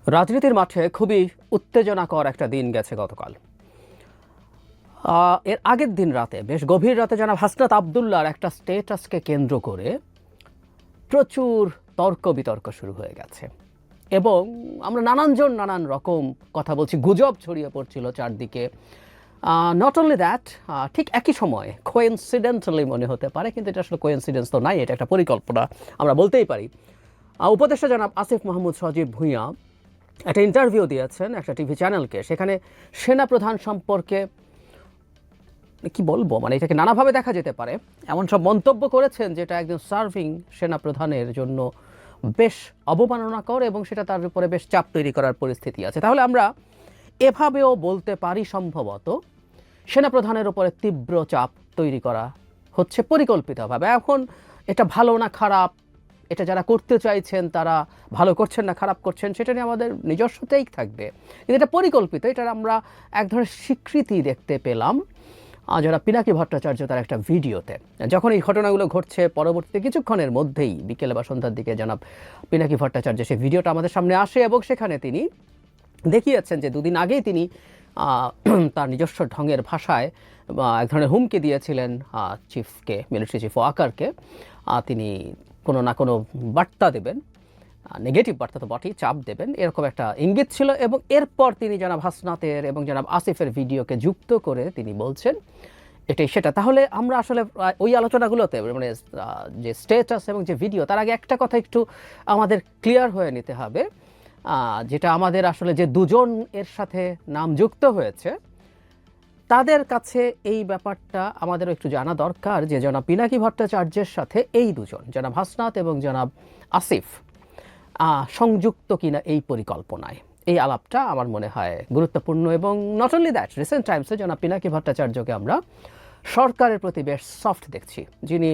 রাজনীতির মাঠে খুবই উত্তেজনাকর একটা দিন গেছে গতকাল। এর আগের দিন রাতে, বেশ গভীর রাতে, জনাব হাসনাত আবদুল্লাহর একটা স্টেটাসকে কেন্দ্র করে প্রচুর তর্ক বিতর্ক শুরু হয়ে গেছে এবং আমরা নানানজন নানান রকম কথা বলছি, গুজব ছড়িয়ে পড়ছিল চারদিকে। নট অনলি দ্যাট, ঠিক একই সময়ে কোইন্সিডেন্টালি মনে হতে পারে, কিন্তু এটা আসলে কোইন্সিডেন্স তো নাই, এটা একটা পরিকল্পনা আমরা বলতেই পারি। উপদেষ্টা জনাব আসিফ মাহমুদ সজীব ভুঁইয়া একটা ইন্টারভিউ দিয়েছেন একটা টিভি চ্যানেলকে। সেখানে সেনাপ্রধান সম্পর্কে কি বলবো, মানে এটাকে নানাভাবে দেখা যেতে পারে, এমন সব মন্তব্য করেছেন যেটা একজন সার্ভিং সেনাপ্রধানের জন্য বেশ অবমাননাকর এবং সেটা তার উপরে বেশ চাপ তৈরি করার পরিস্থিতি আছে। তাহলে আমরা এভাবেও বলতে পারি, সম্ভবত সেনাপ্রধানের উপরে তীব্র চাপ তৈরি করা হচ্ছে পরিকল্পিতভাবে। এখন এটা ভালো না খারাপ, এটা যারা করতে চাইছেন তারা ভালো করছেন না খারাপ করছেন, সেটা নিয়ে আমাদের নিজস্ব টেক থাকবে, কিন্তু এটা পরিকল্পিত। এটার আমরা এক ধরনের স্বীকৃতি দেখতে পেলাম যারা পিনাকি ভট্টাচার্য তার একটা ভিডিওতে। যখন এই ঘটনাগুলো ঘটছে, পরবর্তীতে কিছুক্ষণের মধ্যেই বিকেলে বা সন্ধ্যার দিকে জনাব পিনাকি ভট্টাচার্য সেই ভিডিওটা আমাদের সামনে আসে এবং সেখানে তিনি দেখিয়েছেন যে দুদিন আগেই তিনি তার নিজস্ব ঢঙের ভাষায় এক ধরনের হুমকি দিয়েছিলেন চিফকে, মিলিটারি চিফ ওয়াকারকে। তিনি কোনো না কোনো বার্তা দেবেন, নেগেটিভ বার্তা তো বটেই, চাপ দেবেন, এরকম একটা ইঙ্গিত ছিল। এবং এরপর তিনি জনাব হাসনাতের এবং জনাব আসিফের ভিডিওকে যুক্ত করে তিনি বলছেন এটাই সেটা। তাহলে আমরা আসলে ওই আলোচনাগুলোতে, মানে যে স্ট্যাটাস এবং যে ভিডিও, তার আগে একটা কথা একটু আমাদের ক্লিয়ার হয়ে নিতে হবে, যেটা আমাদের আসলে যে দুজন এর সাথে নাম যুক্ত হয়েছে তাদের কাছে এই ব্যাপারটা আমাদেরও একটু জানা দরকার যে জনাব পিনাকি ভট্টাচার্যের সাথে এই দুজন, জনাব হাসনাত এবং জনাব আসিফ, সংযুক্ত কিনা এই পরিকল্পনায়। এই আলাপটা আমার মনে হয় গুরুত্বপূর্ণ। এবং নট অনলি দ্যাট, রিসেন্ট টাইমসে জনাব পিনাকি ভট্টাচার্যকে আমরা সরকারের প্রতি বেশ সফট দেখছি, যিনি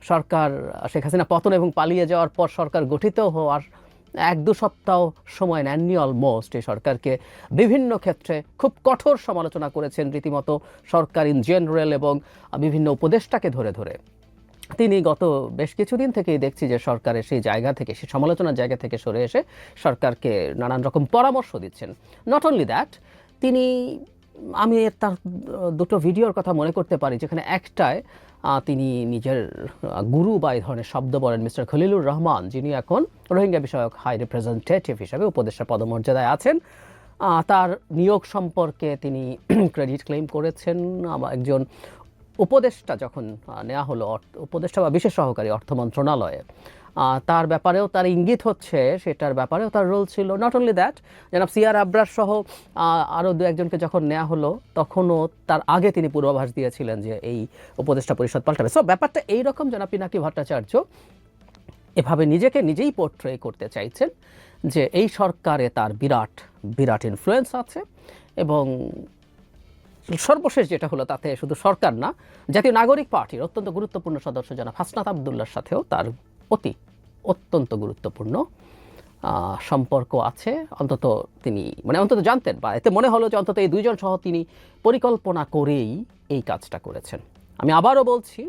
সরকার শেখ হাসিনা পতন এবং পালিয়ে যাওয়ার পর সরকার গঠিত হওয়ার 1-2 সপ্তাহ সময় নেননি অলমোস্ট। এই সরকারকে বিভিন্ন ক্ষেত্রে খুব কঠোর সমালোচনা করেছেন, রীতিমতো সরকার ইন জেনারেল এবং বিভিন্ন উপদেষ্টাকে ধরে ধরে। তিনি গত বেশ কিছুদিন থেকেই দেখছি যে সরকারের সেই জায়গা থেকে, সেই সমালোচনার জায়গা থেকে সরে এসে সরকারকে নানান রকম পরামর্শ দিচ্ছেন। নট অনলি দ্যাট, তিনি, আমি তার দুটো ভিডিওর কথা মনে করতে পারি, যেখানে একটায় তিনি নিজের গুরু বা এই ধরনের শব্দ বলেন মিস্টার খলিলুর রহমান, যিনি এখন রোহিঙ্গা বিষয়ক হাই রিপ্রেজেন্টেটিভ হিসাবে উপদেষ্টা পদমর্যাদায় আছেন। তার নিয়োগ সম্পর্কে তিনি ক্রেডিট ক্লেম করেছেন। একজন উপদেষ্টা যখন নেওয়া হলো, উপদেষ্টা বা বিশেষ সহকারী অর্থ মন্ত্রণালয়ে, তার ব্যাপারেও তার ইঙ্গিত হচ্ছে, সেটার ব্যাপারেও তার রোল ছিল। নট অনলি দ্যাট, জনাব সিআর আবরার সহ আরও 2-1জনকে যখন নেওয়া হলো, তখনও তার আগে তিনি পূর্বাভাস দিয়েছিলেন যে এই উপদেষ্টা পরিষদ পাল্টাবে। সো ব্যাপারটা এইরকম, জনাব পিনাকি ভট্টাচার্য এভাবে নিজেকে নিজেই পোর্ট্রে করতে চাইছেন যে এই সরকারে তার বিরাট বিরাট ইনফ্লুয়েন্স আছে। এবং সর্বশেষ যেটা হলো, তাতে শুধু সরকার না, জাতীয় নাগরিক পার্টির অত্যন্ত গুরুত্বপূর্ণ সদস্য জনাব হাসনাত আবদুল্লার সাথেও তার অত্যন্ত গুরুত্বপূর্ণ সম্পর্ক আছে। অন্তত তিনি, মানে অন্তত জানতেন, বা এতে মনে হলো যে অন্তত এই দুইজন সহ তিনি পরিকল্পনা করেই এই কাজটা করেছেন। আমি আবারও বলছি,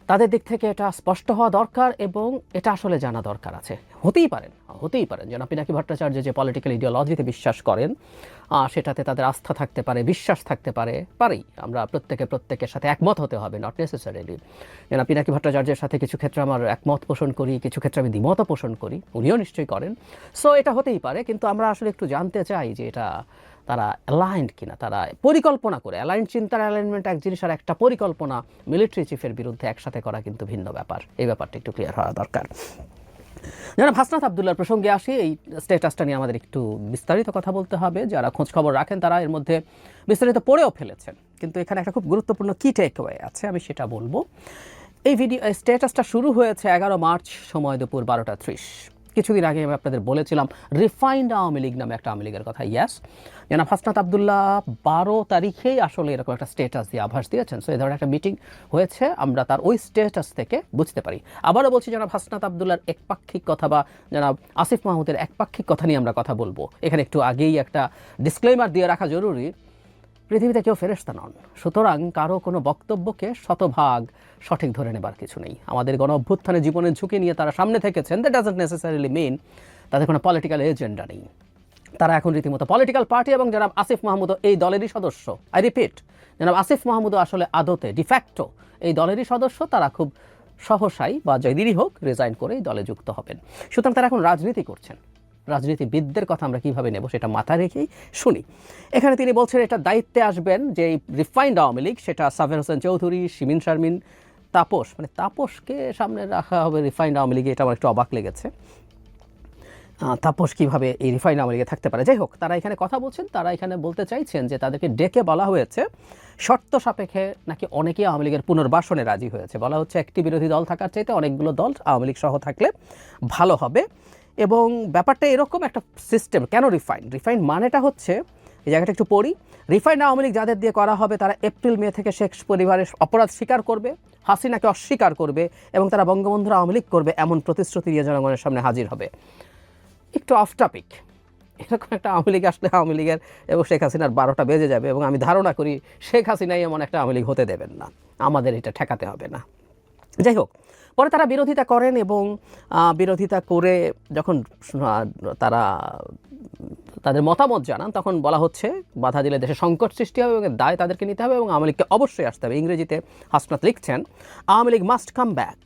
তাদের দিক থেকে এটা স্পষ্ট হওয়া দরকার এবং এটা আসলে জানা দরকার আছে। হতেই পারেন জনাব পিনাকি ভট্টাচার্য যে পলিটিক্যাল ইডিওলজিতে বিশ্বাস করেন, সেটাতে তাদের আস্থা থাকতে পারে, বিশ্বাস থাকতে পারেই। আমরা প্রত্যেকের সাথে একমত হতে হবে, নট নেসেসারিলি। জনাব পিনাকি ভট্টাচার্যের সাথে কিছু ক্ষেত্রে আমার একমত পোষণ করি, কিছু ক্ষেত্রে আমি দ্বিমতও পোষণ করি, উনিও নিশ্চয়ই করেন। সো এটা হতেই পারে, কিন্তু আমরা আসলে একটু জানতে চাই যে এটা তারা অ্যালাইন্ড কিনা, তারা পরিকল্পনা করে। অ্যালাইন্ড চিন্তার অ্যালাইনমেন্ট এক জিনিস, আর একটা পরিকল্পনা মিলিটারি চিফের বিরুদ্ধে একসাথে করা কিন্তু ভিন্ন ব্যাপার। এই ব্যাপারটা একটু ক্লিয়ার হওয়া দরকার। জনাব হাসনাত আবদুল্লাহর প্রসঙ্গে আসি, এই স্ট্যাটাসটা নিয়ে আমাদের একটু বিস্তারিত কথা বলতে হবে। যারা খোঁজ খবর রাখেন তারা এর মধ্যে বিস্তারিত পড়েও ফেলেছেন, কিন্তু এখানে একটা খুব গুরুত্বপূর্ণ কি টেকওয়ে আছে, আমি সেটা বলবো। এই স্ট্যাটাসটা শুরু হয়েছে 11 মার্চ, সময় দুপুর 12টা 30। কিছুদিন আগে আমি আপনাদের বলেছিলাম রিফাইন্ড আওয়ামী লীগ নামে একটা আওয়ামী লীগের কথা। ইয়াস, জনাব হাসনাত আবদুল্লাহ 12 তারিখেই আসলে এরকম একটা স্ট্যাটাস দিয়ে আভাস দিয়েছেন। সো এই ধরনের একটা মিটিং হয়েছে, আমরা তার ওই স্ট্যাটাস থেকে বুঝতে পারি। আবারও বলছি, জনাব হাসনাত আবদুল্লাহর একপাক্ষিক কথা বা জনাব আসিফ মাহমুদের একপাক্ষিক কথা নিয়ে আমরা কথা বলবো। এখানে একটু আগেই একটা ডিসক্লেমার দিয়ে রাখা জরুরি, পৃথিবীতে কেউ ফেরেশতা নন, সুতরাং কারো কোনো বক্তব্যকে শতভাগ সঠিক ধরে নেবার কিছু নেই। আমাদের গণ অভ্যুত্থানে জীবনের ঝুঁকি নিয়ে তারা সামনে থেকেছেন, দ্যাট ডাজন্ট নেসেসারিলি মিন তাদের কোনো পলিটিক্যাল এজেন্ডা নেই, তারা এখন রীতিমতো পলিটিক্যাল পার্টি। এবং জনাব আসিফ মাহমুদও এই দলেরই সদস্য। আই রিপিট, জনাব আসিফ মাহমুদও আসলে আদতে ডিফ্যাক্টো এই দলেরই সদস্য। তারা খুব সহসাই বা যেদিনই হোক রিজাইন করে এই দলে যুক্ত হবেন। সুতরাং তারা এখন রাজনীতি করছেন। রাজনীতিবিদদের কথা আমরা কীভাবে নেব সেটা মাথায় রেখেই শুনি। এখানে তিনি বলছেন এটা দায়িত্বে আসবেন যে এই রিফাইন্ড আওয়ামী লীগ, সেটা সাবের হোসেন চৌধুরী, শিমিন শারমিন, তাপস, মানে তাপসকে সামনে রাখা হবে রিফাইন্ড আওয়ামী লীগে, এটা আমার একটু অবাক লেগেছে। তাপস কীভাবে এই রিফাইন্ড আওয়ামী লীগে থাকতে পারে? যাই হোক, তারা এখানে কথা বলছেন, তারা এখানে বলতে চাইছেন যে তাদেরকে ডেকে বলা হয়েছে শর্ত সাপেক্ষে নাকি অনেকেই আওয়ামী লীগের পুনর্বাসনে রাজি হয়েছে। বলা হচ্ছে একটি বিরোধী দল থাকার চাইতে অনেকগুলো দল আওয়ামী লীগ সহ থাকলে ভালো হবে। এবং ব্যাপারটা এরকম একটা সিস্টেম। কেন রিফাইন্ড মানেটা হচ্ছে, এই জায়গাটা একটু পড়ি, রিফাইন্ড আওয়ামী লীগ যাদের দিয়ে করা হবে তারা এপ্রিল মে থেকে শেখ পরিবারের অপরাধ স্বীকার করবে, হাসিনাকে অস্বীকার করবে এবং তারা বঙ্গবন্ধুর আওয়ামী লীগ করবে এমন প্রতিশ্রুতি দিয়ে জনগণের সামনে হাজির হবে। একটু অফ টপিক, এরকম একটা আওয়ামী লীগ আসলে আওয়ামী লীগের এবং শেখ হাসিনার 12টা বেজে যাবে। এবং আমি ধারণা করি শেখ হাসিনাই এমন একটা আওয়ামী লীগ হতে দেবেন না, আমাদের এটা ঠেকাতে হবে না। যাই হোক, পরে তারা বিরোধিতা করেন এবং বিরোধিতা করে যখন তারা তাদের মতামত জানান তখন বলা হচ্ছে বাধা দিলে দেশে সংকট সৃষ্টি হবে এবং দায় তাদেরকে নিতে হবে এবং আওয়ামী লীগকে অবশ্যই আসতে হবে। ইংরেজিতে হাসনাত লিখছেন Awami League must come back.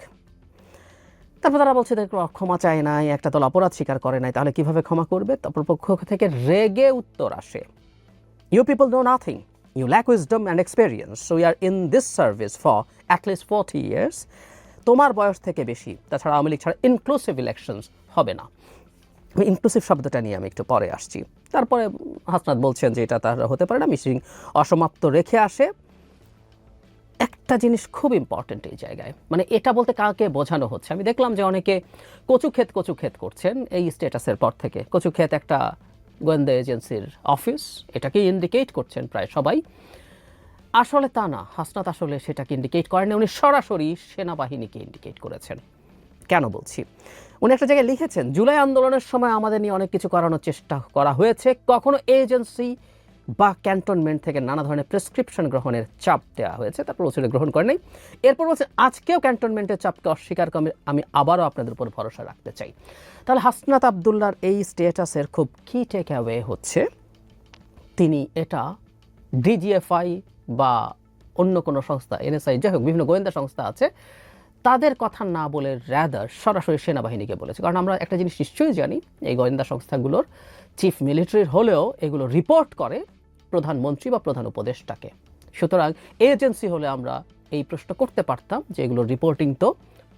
তারপর তারা বলছে ক্ষমা চায় নাই, একটা দল অপরাধ স্বীকার করে নাই, তাহলে কিভাবে ক্ষমা করবে? তারপর পক্ষ থেকে রেগে উত্তর আসে, you people know nothing, you lack wisdom and experience, so we are in this service for at least 40 years। তোমার বয়স থেকে বেশি, তাছাড়া আওয়ামী লীগ ছাড়া ইনক্লুসিভ ইলেকশনস হবে না। ইনক্লুসিভ শব্দটা নিয়ে আমি একটু পরে আসছি। তারপরে হাসনাত বলছেন যে এটা তার হতে পারে না, মিটিং অসমাপ্ত রেখে আসে। একটা জিনিস খুব ইম্পর্টেন্ট এই জায়গায়, মানে এটা বলতে কাকে বোঝানো হচ্ছে? আমি দেখলাম যে অনেকে কচু ক্ষেত করছেন এই স্ট্যাটাসের পর থেকে। কচু ক্ষেত একটা গোয়েন্দা এজেন্সির অফিস, এটাকে ইন্ডিকেট করছেন প্রায় সবাই। আসলে তা না, হাসনাত আসলে সেটাকে ইন্ডিকেট করেন, উনি সরাসরি সেনাবাহিনীকে ইন্ডিকেট করেছেন। কেন বলছি? উনি একটা জায়গায় লিখেছেন, জুলাই আন্দোলনের সময় আমাদের নিয়ে অনেক কিছু করানোর চেষ্টা করা হয়েছে, কখনো এজেন্সি বা ক্যান্টনমেন্ট থেকে নানা ধরনের প্রেসক্রিপশন গ্রহণের চাপ দেওয়া হয়েছে, তারপর ওসিলে গ্রহণ করে নেই। এরপর বলছে আজকেও ক্যান্টনমেন্টের চাপকে অস্বীকার করে আমি আবারও আপনাদের উপর ভরসা রাখতে চাই। তাহলে হাসনাত আবদুল্লাহর এই স্ট্যাটাসের খুব কি টেক অ্যাওয়ে হচ্ছে, তিনি এটা ডিজিএফআই বা অন্য কোনো সংস্থা, এনএসআই, যাই হোক বিভিন্ন গোয়েন্দা সংস্থা আছে, তাদের কথা না বলে র্যাদার সরাসরি সেনাবাহিনীকে বলেছে। কারণ আমরা একটা জিনিস নিশ্চয়ই জানি, এই গোয়েন্দা সংস্থাগুলোর চিফ মিলিটারির হলেও এগুলো রিপোর্ট করে প্রধানমন্ত্রী বা প্রধান উপদেষ্টাকে। সুতরাং এজেন্সি হলে আমরা এই প্রশ্ন করতে পারতাম যে এগুলোর রিপোর্টিং তো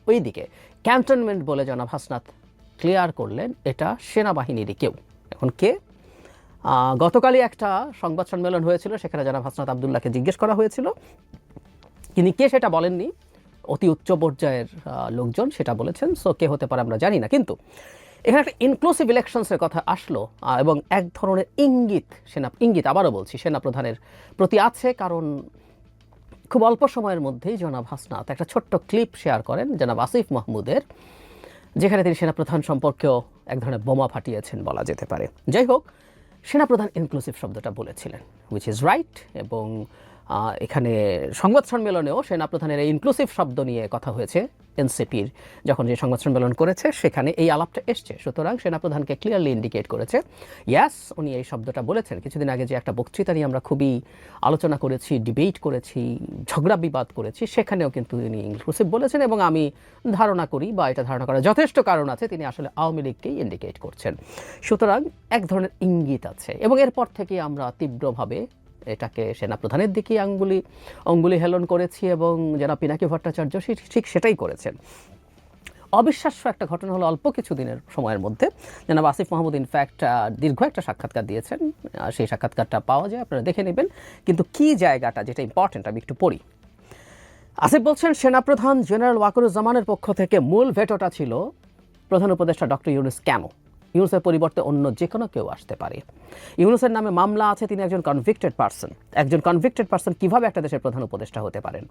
ওই দিকে। ক্যান্টনমেন্ট বলে জনাব হাসনাত ক্লিয়ার করলেন এটা সেনাবাহিনীরই কেউ। এখন কে? গতকালই একটা সংবাদ সম্মেলন হয়েছিল, সেখানে জনাব হাসনাত আবদুল্লাহকে জিজ্ঞেস করা হয়েছিল, তিনি কে সেটা বলেননি, অতি উচ্চ পর্যায়ের লোকজন সেটা বলেছেন। সো কে হতে পারে আমরা জানি না। কিন্তু এখানে একটা ইনক্লুসিভ ইলেকশনসের কথা আসলো এবং এক ধরনের ইঙ্গিত আবারও বলছি সেনাপ্রধানের প্রতি আছে। কারণ খুব অল্প সময়ের মধ্যেই জনাব হাসনাত একটা ছোট্ট ক্লিপ শেয়ার করেন জনাব আসিফ মাহমুদের, যেখানে তিনি সেনাপ্রধান সম্পর্কেও এক ধরনের বোমা ফাটিয়েছেন বলা যেতে পারে। যাই হোক, সেনাপ্রধান ইনক্লুসিভ শব্দটা বলেছিলেন, হুইচ ইজ রাইট। এবং এখানে সংবাদ সম্মেলনেও সেনাপ্রধানের এই ইনক্লুসিভ শব্দ নিয়ে কথা হয়েছে। এনসিপির যখন যে সংবাদ সম্মেলন করেছে সেখানে এই আলাপটা এসছে। সুতরাং সেনাপ্রধানকে ক্লিয়ারলি ইন্ডিকেট করেছে, ইয়াস উনি এই শব্দটা বলেছেন। কিছুদিন আগে যে একটা বক্তৃতা নিয়ে আমরা খুবই আলোচনা করেছি, ডিবেট করেছি, ঝগড়া বিবাদ করেছি, সেখানেও কিন্তু তিনি ইনক্লুসিভ বলেছেন। এবং আমি ধারণা করি বা এটা ধারণা করার যথেষ্ট কারণ আছে, তিনি আসলে আওয়ামী লীগকেই ইন্ডিকেট করছেন। সুতরাং এক ধরনের ইঙ্গিত আছে। এবং এরপর থেকে আমরা তীব্রভাবে এটাকে সেনাপ্রধানের দিকে অঙ্গুলি হেলন করেছি এবং জনাব পিনাকি ভট্টাচার্য ঠিক সেটাই করেছেন। অবিশ্বাস্য একটা ঘটনা হলো, অল্প কিছু দিনের সময়ের মধ্যে জনাব আসিফ মাহমুদ ইনফ্যাক্ট দীর্ঘ একটা সাক্ষাৎকার দিয়েছেন। সেই সাক্ষাৎকারটা পাওয়া যায়, আপনারা দেখে নেবেন। কিন্তু কি জায়গাটা যেটা ইম্পর্টেন্ট আমি একটু পড়ি। আসিফ বলছেন, সেনাপ্রধান জেনারেল ওয়াকারুজ্জামানের পক্ষ থেকে মূল ভেটোটা ছিল প্রধান উপদেষ্টা ডক্টর ইউনূস কেন, ইউনূসের পরিবর্তে অন্য যে কোনো কেউ আসতে পারে। ইউনূসের নামে মামলা আছে, তিনি একজন কনভিক্টেড পারসন। একজন কনভিক্টেড পারসন কীভাবে একটা দেশের প্রধান উপদেষ্টা হতে পারেন?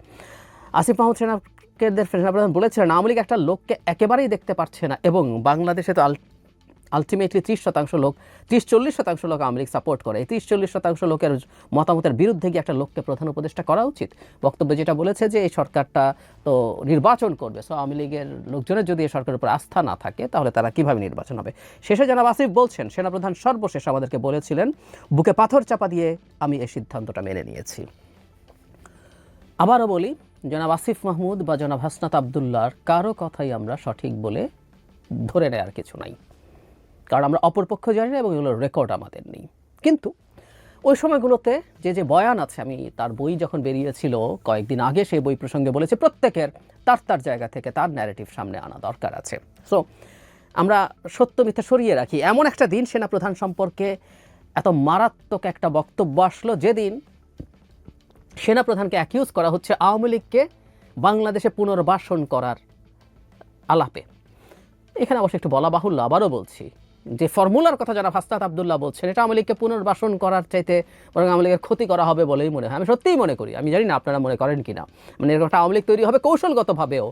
আসিফ মাহমুদ সেনাপ্রধান বলেছিলেন, আওয়ামী লীগ একটা লোককে একেবারেই দেখতে পারছে না এবং বাংলাদেশে তো আলটিমেটলি 30% লোক 30-40% লোক আওয়ামী লীগ সাপোর্ট করে। এই 30-40% লোকের মতামতের বিরুদ্ধে গিয়ে একটা লোককে প্রধান উপদেষ্টা করা উচিত? বক্তব্যে যেটা বলেছে যে এই সরকারটা তো নির্বাচন করবে, সো আওয়ামী লীগের লোকজনের যদি এই সরকারের উপর আস্থা না থাকে তাহলে তারা কিভাবে নির্বাচন হবে? শেষে জনাব আসিফ বলছেন, সেনাপ্রধান সর্বশেষ আমাদেরকে বলেছিলেন বুকে পাথর চাপা দিয়ে আমি এই সিদ্ধান্তটা মেনে নিয়েছি। আবারও বলি, জনাব আসিফ মাহমুদ বা জনাব হাসনাত আবদুল্লাহর কারো কথাই আমরা সঠিক বলে ধরে নেওয়ার কিছু নাই, কারণ আমরা অপরপক্ষ জানি না এবং এগুলোর রেকর্ড আমাদের নেই। কিন্তু ওই সময়গুলোতে যে বয়ান আছে, আমি তার বই যখন বেরিয়েছিল কয়েকদিন আগে সেই বই প্রসঙ্গে বলেছি, প্রত্যেকের তার জায়গা থেকে তার ন্যারেটিভ সামনে আনা দরকার আছে। সো আমরা সত্য মিথ্যা সরিয়ে রাখি। এমন একটা দিন সেনাপ্রধান সম্পর্কে এত মারাত্মক একটা বক্তব্য আসলো যেদিন সেনাপ্রধানকে অ্যাকিউজ করা হচ্ছে আওয়ামী লীগকে বাংলাদেশে পুনর্বাসন করার আলাপে। এখানে অবশ্য একটু বলা বাহুল্য, আবারও বলছি, যে ফর্মুলার কথা যারা হাসনাত আবদুল্লাহ বলছেন এটা আওয়ামী লীগকে পুনর্বাসন করার চাইতে বরং আওয়ামী লীগের ক্ষতি করা হবে বলেই মনে হয়। আমি সত্যিই মনে করি, আমি জানি না আপনারা মনে করেন কিনা, মানে এরকম একটা আওয়ামী লীগ তৈরি হবে কৌশলগতভাবেও,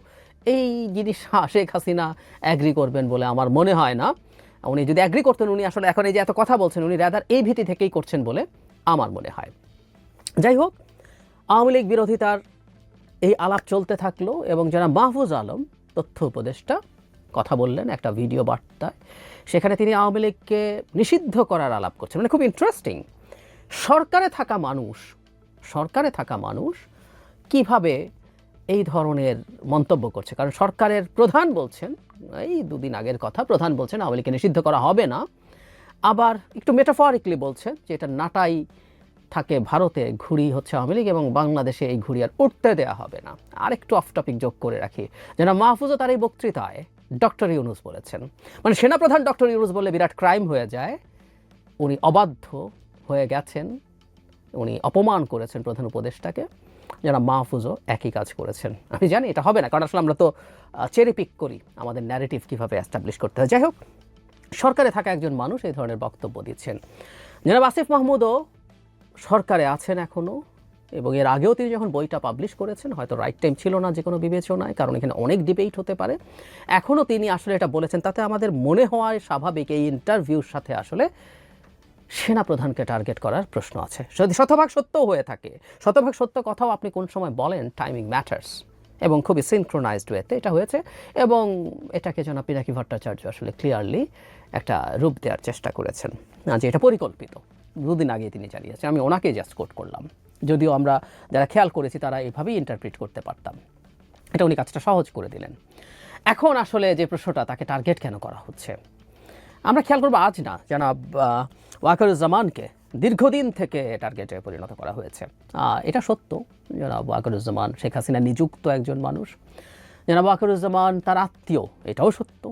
এই জিনিস শেখ হাসিনা অ্যাগ্রি করবেন বলে আমার মনে হয় না। উনি যদি অ্যাগ্রি করতেন, উনি আসলে এখন এই যে এত কথা বলছেন উনি রাদার এই ভীতি থেকেই করছেন বলে আমার মনে হয়। যাই হোক, আওয়ামী লীগ বিরোধিতার এই আলাপ চলতে থাকলো এবং যারা মাহফুজ আলম তথ্য উপদেষ্টা কথা বললেন একটা ভিডিও বার্তায়, সেখানে তিনি আওয়ামী লীগকে নিষিদ্ধ করার আলাপ করছেন। মানে খুব ইন্টারেস্টিং, সরকারে থাকা মানুষ কিভাবে এই ধরনের মন্তব্য করছে। কারণ সরকারের প্রধান বলছেন, এই দুদিন আগের কথা, প্রধান বলছেন আওয়ামী লীগকে নিষিদ্ধ করা হবে না, আবার একটু মেটাফরিকলি বলছেন যে এটা নাটাই থাকে ভারতে, ঘুড়ি হচ্ছে আওয়ামী লীগ এবং বাংলাদেশে এই ঘুড়ি আর উঠতে দেওয়া হবে না। আর একটু অফ টপিক যোগ করে রাখি, যেন মাহফুজও তার এই বক্তৃতায় ডক্টর ইউনূস বলেছেন, মানে সেনাপ্রধান ডক্টর ইউনূস বললে বিরাট ক্রাইম হয়ে যায়, উনি অবাধ্য হয়ে গেছেন, উনি অপমান করেছেন প্রধান উপদেষ্টাকে, যারা মাহফুজও একই কাজ করেছেন। আমি জানি এটা হবে না, কারণ আসলে আমরা তো চেরি পিক করি আমাদের ন্যারেটিভ কীভাবে অ্যাস্টাবলিশ করতে হয়। যাই হোক, সরকারে থাকা একজন মানুষ এই ধরনের বক্তব্য দিচ্ছেন। জনাব আসিফ মাহমুদও সরকারে আছেন এখনও, এবং এর আগেও তিনি যখন বইটা পাবলিশ করেছেন হয়তো রাইট টাইম ছিল না যে কোনো বিবেচনায়, কারণ এখানে অনেক ডিবেট হতে পারে। এখনও তিনি আসলে এটা বলেছেন, তাতে আমাদের মনে হওয়ায় স্বাভাবিক এই ইন্টারভিউর সাথে আসলে সেনাপ্রধানকে টার্গেট করার প্রশ্ন আছে। যদি শতভাগ সত্যও হয়ে থাকে, শতভাগ সত্য কথাও আপনি কোন সময় বলেন, টাইমিং ম্যাটার্স, এবং খুবই সিনক্রোনাইজড ওয়েতে এটা হয়েছে, এবং এটাকে জনাব পিনাকি ভট্টাচার্য আসলে ক্লিয়ারলি একটা রূপ দেওয়ার চেষ্টা করেছেন যে এটা পরিকল্পিত। দুদিন আগে তিনি জানিয়েছেন, আমি ওনাকেই জাস্ট কোট করলাম, যদিও আমরা যারা খেয়াল করেছি তারা এইভাবেই ইন্টারপ্রিট করতে পারতাম। এটা উনি কাজটা সহজ করে দিলেন। এখন আসলে যে প্রশ্নটা, তাকে টার্গেট কেন করা হচ্ছে, আমরা খেয়াল করবো আজ না, জনাব ওয়াকারুজ্জামানকে দীর্ঘদিন থেকে টার্গেটে পরিণত করা হয়েছে। এটা সত্য, জনাব ওয়াকারুজ্জামান শেখ হাসিনা নিযুক্ত একজন মানুষ, জনাব ওয়াকারুজ্জামান তার আত্মীয়, এটাও সত্য।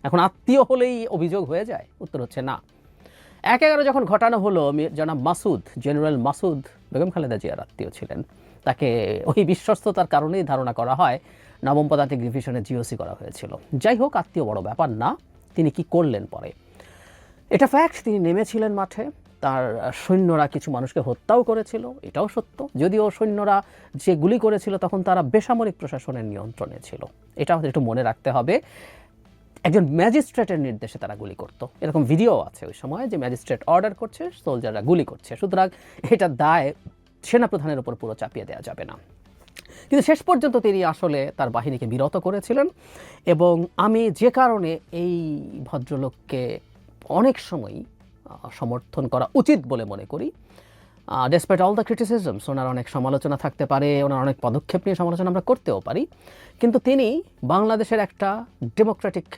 এখন আত্মীয় হলেই অভিযোগ হয়ে যায়? উত্তর হচ্ছে না। 1/11 যখন ঘটানো হলো, জনাব মাসুদ, জেনারেল মাসুদ বেগম খালেদা জিয়ার আত্মীয় ছিলেন, তাকে ওই বিশ্বস্ততার কারণেই ধারণা করা হয় নবম পদাতিক ডিভিশনে জিওসি করা হয়েছিল। যাই হোক, আত্মীয় বড় ব্যাপার না, তিনি কি করলেন পরে এটা ফ্যাক্ট। তিনি নেমেছিলেন মাঠে, তার সৈন্যরা কিছু মানুষকে হত্যাও করেছিল, এটাও সত্য। যদিও সৈন্যরা যে গুলি করেছিল তখন তারা বেসামরিক প্রশাসনের নিয়ন্ত্রণে ছিল, এটা আমাদের একটু মনে রাখতে হবে। একজন ম্যাজিস্ট্রেটের নির্দেশে তারা গুলি করত, এরকম ভিডিও আছে ওই সময় যে ম্যাজিস্ট্রেট অর্ডার করছে, সোলজাররা গুলি করছে। সুতরাং এটা দায় সেনাপ্রধানের উপর পুরো চাপিয়ে দেওয়া যাবে না। কিন্তু শেষ পর্যন্ত তিনি আসলে তার বাহিনীকে বিরত করেছিলেন, এবং আমি যে কারণে এই ভদ্রলোককে অনেক সময়ই সমর্থন করা উচিত বলে মনে করি, ডেসপাইট অল দ্য ক্রিটিসিজমস, ওনার অনেক সমালোচনা থাকতে পারে, ওনার অনেক পদক্ষেপ নিয়ে সমালোচনা আমরা করতেও পারি, কিন্তু তিনি বাংলাদেশের একটা ডেমোক্রেটিক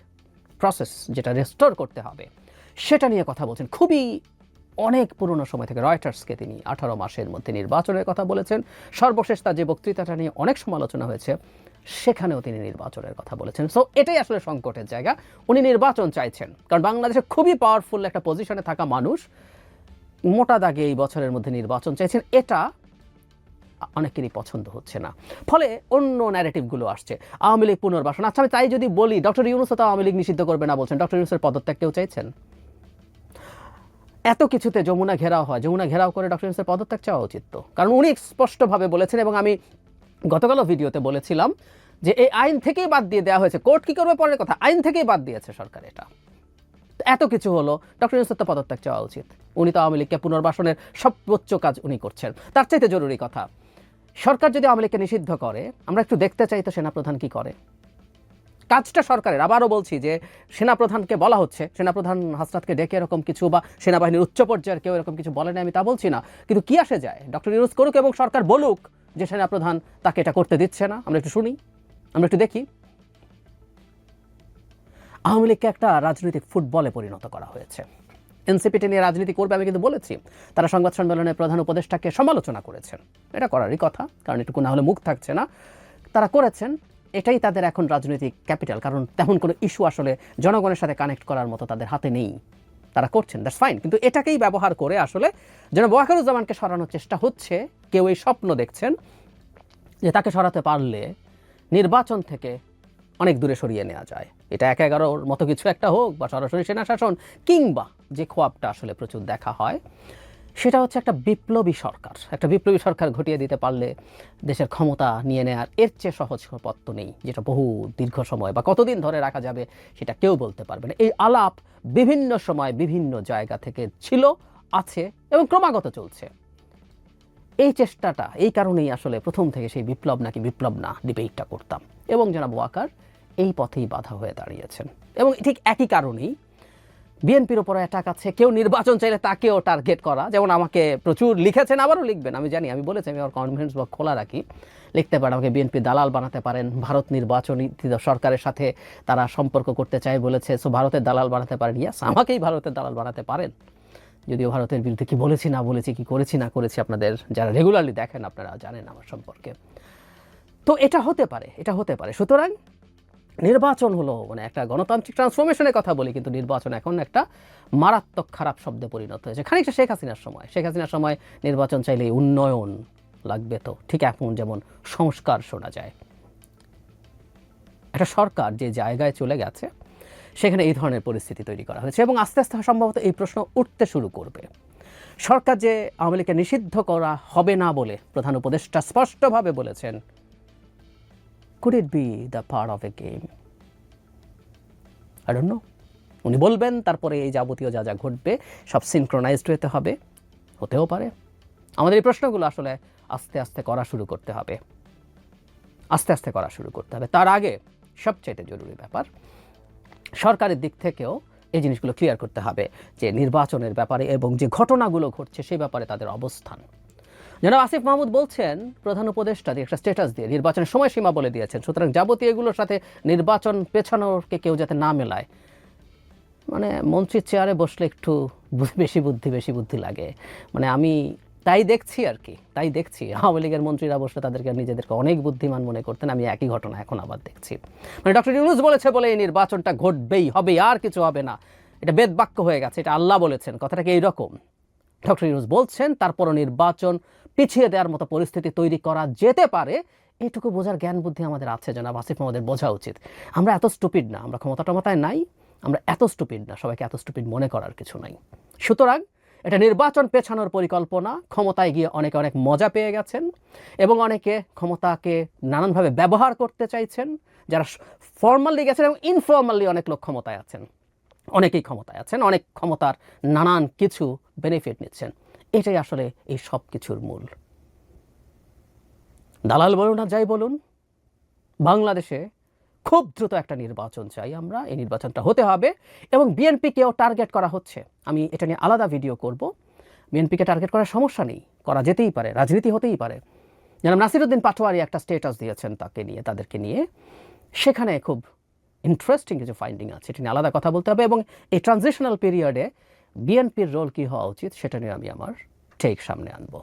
প্রসেস যেটা রেস্টোর করতে হবে সেটা নিয়ে কথা বলছেন। খুবই অনেক পুরনো সময় থেকে রয়টার্সকে তিনি 18 মাসের মধ্যে নির্বাচনের কথা বলেছেন। সর্বশেষ তার যে বক্তৃতাটা নিয়ে অনেক সমালোচনা হয়েছে, সেখানেও তিনি নির্বাচনের কথা বলেছেন। সো এটাই আসলে সংকটের জায়গা, উনি নির্বাচন চাইছেন, কারণ বাংলাদেশে খুবই পাওয়ারফুল একটা পজিশনে থাকা মানুষ মোটা দাগে এই বছরের মধ্যে নির্বাচন চাইছেন, এটা অনেকেরই পছন্দ হচ্ছে না। ফলে অন্য ন্যারেটিভগুলো আসছে, আওয়ামী লীগ পুনর্বাসন। আচ্ছা, আমি তাই যদি বলি, ডক্টর ইউনূস তো আওয়ামী লীগ নিষিদ্ধ করবে না বলছেন, ডক্টর ইউনূসের পদত্যাগ কেউ চাইছেন? এত কিছুতে যমুনা ঘেরাও হয়, যমুনা ঘেরাও করে ডক্টর ইউনূসের পদত্যাগ চাওয়া উচিত তো, কারণ উনি স্পষ্টভাবে বলেছেন, এবং আমি গতকালও ভিডিওতে বলেছিলাম যে এই আইন থেকেই বাদ দিয়ে দেওয়া হয়েছে। কোর্ট কী করবে পরের কথা, আইন থেকেই বাদ দিয়েছে সরকার এটা। এত কিছু হলো, ডক্টর ইউনূসের তো পদত্যাগ চাওয়া উচিত। উনি তো আওয়ামী লীগকে পুনর্বাসনের সর্বোচ্চ কাজ উনি করছেন। তার চাইতে জরুরি কথা, সরকার যদি আওয়ামী লীগকে নিষিদ্ধ করে, আমরা একটু দেখতে চাই তো সেনাপ্রধান কি করে। কাজটা সরকারের। আবারও বলছি যে সেনাপ্রধানকে বলা হচ্ছে, সেনাপ্রধান হাসনাতকে ডেকে এরকম কিছু বা সেনাবাহিনীর উচ্চ পর্যায়ের কেউ এরকম কিছু বলেনি, আমি তা বলছি না, কিন্তু কি আসে যায়, ডক্টর ইউনূস করুক এবং সরকার বলুক যে সেনাপ্রধান তাকে এটা করতে দিচ্ছে না। আমরা একটু শুনি, আমরা একটু দেখি। আওয়ামী লীগকে একটা রাজনৈতিক ফুটবলে পরিণত করা হয়েছে। এনসিপিটি নিয়ে রাজনীতি করবে আমি কিন্তু বলেছি, তারা সংবাদ সম্মেলনে প্রধান উপদেষ্টাকে সমালোচনা করেছেন, এটা করারই কথা, কারণ এটুকু না হলে মুখ থাকছে না। তারা করেছেন, এটাই তাদের এখন রাজনৈতিক ক্যাপিটাল, কারণ তেমন কোনো ইস্যু আসলে জনগণের সাথে কানেক্ট করার মতো তাদের হাতে নেই, তারা করছেন, দ্যাটস ফাইন। কিন্তু এটাকেই ব্যবহার করে আসলে জনাব ওয়াকারুজ্জামানকে সরানোর চেষ্টা হচ্ছে। কেউ এই স্বপ্ন দেখছেন যে তাকে সরাতে পারলে নির্বাচন থেকে অনেক দূরে সরিয়ে নেওয়া যায়, এটা ১/১১ মতো কিছু একটা হোক, বা সরাসরি সেনা শাসন, কিংবা যে খোয়াবটা আসলে প্রচুর দেখা হয় সেটা হচ্ছে একটা বিপ্লবী সরকার। একটা বিপ্লবী সরকার ঘটিয়ে দিতে পারলে দেশের ক্ষমতা নিয়ে নেওয়ার এর চেয়ে সহজ পথ তো নেই, যেটা বহু দীর্ঘ সময় বা কতদিন ধরে রাখা যাবে সেটা কেউ বলতে পারবে না। এই আলাপ বিভিন্ন সময় বিভিন্ন জায়গা থেকে ছিল, আছে এবং ক্রমাগত চলছে। এই চেষ্টাটা, এই কারণেই আসলে প্রথম থেকে সেই বিপ্লব নাকি বিপ্লব না ডিবেটটা করতাম, এবং জনাব ওয়াকার এই পথেই বাধা হয়ে দাঁড়িয়েছেন। এবং ঠিক একই কারণেই বিএনপির ওপরে অ্যাটাক আছে, কেউ নির্বাচন চাইলে তাকেও টার্গেট করা, যেমন আমাকে প্রচুর লিখেছেন, আবারও লিখবেন, আমি জানি, আমি বলেছি আমি আমার কনফিডেন্স বক্স খোলা রাখি, লিখতে পারেন, আমাকে বিএনপি দালাল বানাতে পারেন, ভারত নির্বাচনী সরকারের সাথে তারা সম্পর্ক করতে চায় বলেছে, সো ভারতের দালাল বানাতে পারেন। ইয়াস, আমাকেই ভারতের দালাল বানাতে পারেন, যদিও ভারতের বিরুদ্ধে কি বলেছি না বলেছি, কি করেছি না করেছি, আপনাদের যারা রেগুলারলি দেখেন আপনারা জানেন আমার সম্পর্কে। তো এটা হতে পারে, এটা হতে পারে। সুতরাং নির্বাচন হলো মানে একটা গণতান্ত্রিক ট্রান্সফরমেশনের কথা বলি, কিন্তু নির্বাচন এখন একটা মারাত্মক খারাপ শব্দে পরিণত হয়েছে। খানিকটা শেখ হাসিনার সময় নির্বাচন চাইলে উন্নয়ন লাগবে, তো ঠিক এখন যেমন সংস্কার শোনা যায়। একটা সরকার যে জায়গায় চলে গেছে সেখানে এই ধরনের পরিস্থিতি তৈরি করা হয়েছে, এবং আস্তে আস্তে সম্ভবত এই প্রশ্ন উঠতে শুরু করবে। সরকার যে আওয়ামী লীগকে নিষিদ্ধ করা হবে না বলে প্রধান উপদেষ্টা স্পষ্টভাবে বলেছেন, could it be the part of a game? I don't know. উনি বলবেন, তারপরে এই যাবতীয় যা যা ঘটবে সব সিনক্রোনাইজড হতে হবে, হতেও পারে। আমাদের এই প্রশ্নগুলো আসলে আস্তে আস্তে করা শুরু করতে হবে, আস্তে আস্তে করা শুরু করতে হবে। তার আগে সবচেয়ে জরুরি ব্যাপার, সরকারের দিক থেকেও এই জিনিসগুলো ক্লিয়ার করতে হবে যে নির্বাচনের ব্যাপারে এবং যে ঘটনাগুলো ঘটছে সেই ব্যাপারে তাদের অবস্থান। জনাব আসিফ মাহমুদ বলছেন, প্রধান উপদেষ্টা দিয়ে একটা স্ট্যাটাস দিয়ে নির্বাচনের সময়সীমা বলে দিয়েছেন, সুতরাং যাবতীয় এগুলোর সাথে নির্বাচন পেছানোরকে কেউ যাতে না মেলায়। মানে মন্ত্রীর চেয়ারে বসলে একটু বেশি বুদ্ধি লাগে, মানে আমি তাই দেখছি আর কি, তাই দেখছি। আওয়ামী লীগের মন্ত্রীরা বসলে তাদেরকে নিজেদেরকে অনেক বুদ্ধিমান মনে করতেন, আমি একই ঘটনা এখন আবার দেখছি। মানে ডক্টর ইউনূস বলেছে বলে এই নির্বাচনটা ঘটবেই, হবে, আর কিছু হবে না, এটা বেদবাক্য হয়ে গেছে, এটা আল্লাহ বলেছেন, কথাটাকে এইরকম ডক্টর ইউনূস বলছেন। তারপরও নির্বাচন পিছিয়ে দেওয়ার মতো পরিস্থিতি তৈরি করা যেতে পারে, এইটুকু বোঝার জ্ঞান বুদ্ধি আমাদের আছে, জনাব আসিফ মাহমুদের বোঝা উচিত। আমরা এত স্টুপিড না, আমরা ক্ষমতায় নাই, আমরা এত স্টুপিড না, সবাইকে এত স্টুপিড মনে করার কিছু নাই। সুতরাং এটা নির্বাচন পেছানোর পরিকল্পনা, ক্ষমতায় গিয়ে অনেকে অনেক মজা পেয়ে গেছেন, এবং অনেকে ক্ষমতাকে নানানভাবে ব্যবহার করতে চাইছেন, যারা ফর্মালি গেছেন এবং ইনফর্মালি অনেক লোক ক্ষমতায় আছেন, অনেকেই ক্ষমতায় আছেন, অনেক ক্ষমতার নানান কিছু বেনিফিট নিচ্ছেন। এটাই আসলে এই সব কিছুর মূল। দালাল বলুন আর যাই বলুন, বাংলাদেশে খুব দ্রুত একটা নির্বাচন চাই আমরা, এই নির্বাচনটা হতে হবে, এবং বিএনপিকেও টার্গেট করা হচ্ছে। আমি এটা নিয়ে আলাদা ভিডিও করব। বিএনপিকে টার্গেট করার সমস্যা নেই, করা যেতেই পারে, রাজনীতি হতেই পারে। যেমন নাসিরউদ্দিন পাটোয়ারি একটা স্ট্যাটাস দিয়েছেন তাকে নিয়ে, তাদেরকে নিয়ে, সেখানে খুব ইন্টারেস্টিং কিছু ফাইন্ডিং আছে, এটা নিয়ে আলাদা কথা বলতে হবে। এবং এই ট্রানজিশনাল পিরিয়ডে বিএনপির রোল কী হওয়া উচিত সেটা নিয়ে আমি আমার টেক সামনে আনবো।